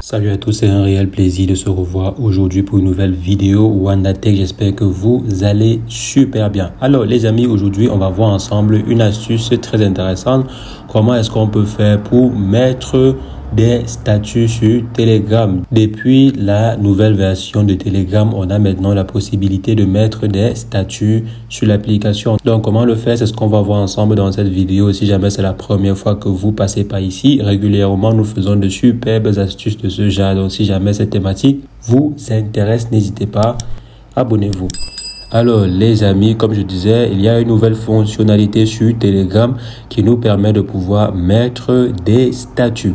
Salut à tous, c'est un réel plaisir de se revoir aujourd'hui pour une nouvelle vidéo WandaTech. J'espère que vous allez super bien. Alors les amis, aujourd'hui on va voir ensemble une astuce très intéressante. Comment est-ce qu'on peut faire pour mettre des statuts sur Telegram? Depuis la nouvelle version de Telegram, on a maintenant la possibilité de mettre des statuts sur l'application. Donc comment le faire, c'est ce qu'on va voir ensemble dans cette vidéo. Si jamais c'est la première fois que vous passez par ici, régulièrement nous faisons de superbes astuces de ce genre. Donc si jamais cette thématique vous intéresse, n'hésitez pas, abonnez-vous. Alors les amis, comme je disais, il y a une nouvelle fonctionnalité sur Telegram qui nous permet de pouvoir mettre des statuts.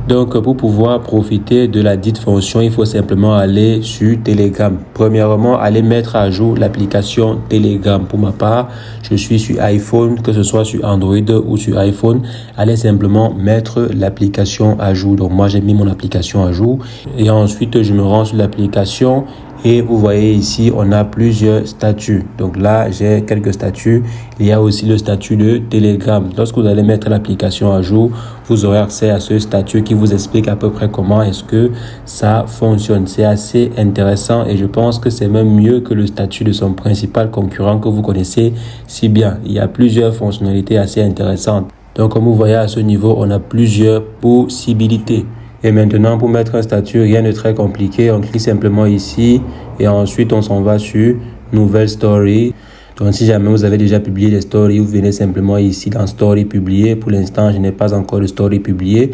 Donc pour pouvoir profiter de la dite fonction, il faut simplement aller sur Telegram. Premièrement, aller mettre à jour l'application Telegram. Pour ma part, je suis sur iPhone, que ce soit sur Android ou sur iPhone. Allez simplement mettre l'application à jour. Donc moi j'ai mis mon application à jour et ensuite je me rends sur l'application. Et vous voyez ici, on a plusieurs statuts. Donc là, j'ai quelques statuts. Il y a aussi le statut de Telegram. Lorsque vous allez mettre l'application à jour, vous aurez accès à ce statut qui vous explique à peu près comment est-ce que ça fonctionne. C'est assez intéressant et je pense que c'est même mieux que le statut de son principal concurrent que vous connaissez si bien. Il y a plusieurs fonctionnalités assez intéressantes. Donc comme vous voyez à ce niveau, on a plusieurs possibilités. Et maintenant, pour mettre un statut, rien de très compliqué. On clique simplement ici et ensuite on s'en va sur Nouvelle Story. Donc, si jamais vous avez déjà publié des stories, vous venez simplement ici dans Story publier. Pour l'instant, je n'ai pas encore de story publié.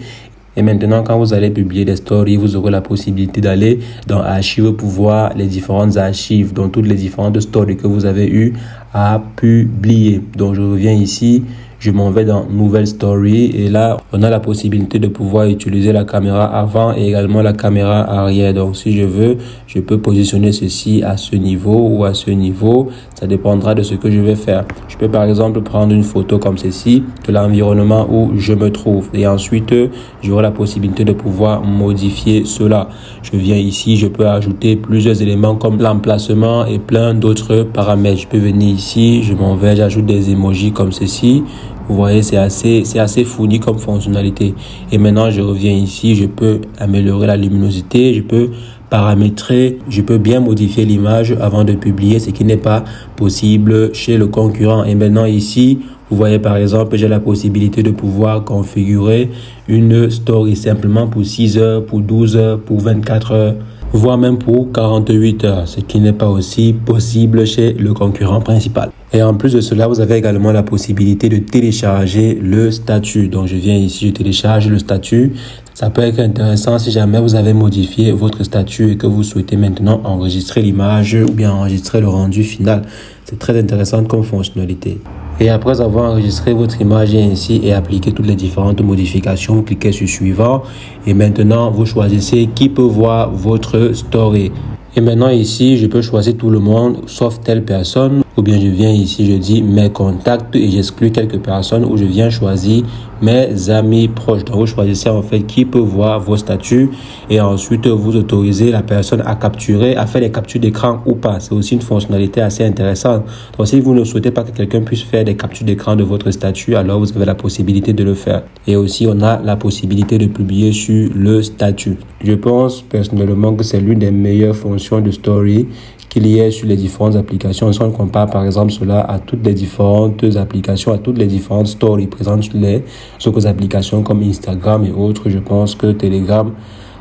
Et maintenant, quand vous allez publier des stories, vous aurez la possibilité d'aller dans Archives pour voir les différentes archives, donc toutes les différentes stories que vous avez eues à publier. Donc, je reviens ici. Je m'en vais dans Nouvelle Story et là, on a la possibilité de pouvoir utiliser la caméra avant et également la caméra arrière. Donc, si je veux, je peux positionner ceci à ce niveau ou à ce niveau. Ça dépendra de ce que je vais faire. Je peux par exemple prendre une photo comme ceci de l'environnement où je me trouve et ensuite, j'aurai la possibilité de pouvoir modifier cela. Je viens ici, je peux ajouter plusieurs éléments comme l'emplacement et plein d'autres paramètres. Je peux venir ici, je m'en vais, j'ajoute des emojis comme ceci. Vous voyez, c'est assez fourni comme fonctionnalité. Et maintenant, je reviens ici, je peux améliorer la luminosité, je peux paramétrer, je peux bien modifier l'image avant de publier, ce qui n'est pas possible chez le concurrent. Et maintenant ici, vous voyez par exemple, j'ai la possibilité de pouvoir configurer une story simplement pour 6 heures, pour 12 heures, pour 24 heures. Voire même pour 48 heures, ce qui n'est pas aussi possible chez le concurrent principal. Et en plus de cela, vous avez également la possibilité de télécharger le statut. Donc, je viens ici, je télécharge le statut. Ça peut être intéressant si jamais vous avez modifié votre statut et que vous souhaitez maintenant enregistrer l'image ou bien enregistrer le rendu final. C'est très intéressant comme fonctionnalité. Et après avoir enregistré votre image ainsi et appliqué toutes les différentes modifications, vous cliquez sur suivant et maintenant vous choisissez qui peut voir votre story. Et maintenant ici, je peux choisir tout le monde sauf telle personne ou bien je viens ici, je dis mes contacts et j'exclus quelques personnes ou je viens choisir mes amis proches. Donc vous choisissez en fait qui peut voir vos statuts et ensuite vous autorisez la personne à capturer, à faire des captures d'écran ou pas. C'est aussi une fonctionnalité assez intéressante. Donc si vous ne souhaitez pas que quelqu'un puisse faire des captures d'écran de votre statut, alors vous avez la possibilité de le faire. Et aussi on a la possibilité de publier sur le statut. Je pense personnellement que c'est l'une des meilleures fonctions de story qu'il y ait sur les différentes applications. Si on compare par exemple cela à toutes les différentes applications, à toutes les différentes stories présentes sur les autres applications comme Instagram et autres, je pense que Telegram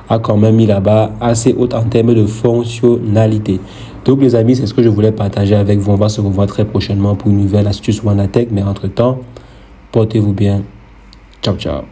a quand même mis là-bas assez haut en termes de fonctionnalité. Donc les amis, c'est ce que je voulais partager avec vous. On va se revoir très prochainement pour une nouvelle astuce WandaTech, mais entre-temps, portez-vous bien. Ciao, ciao.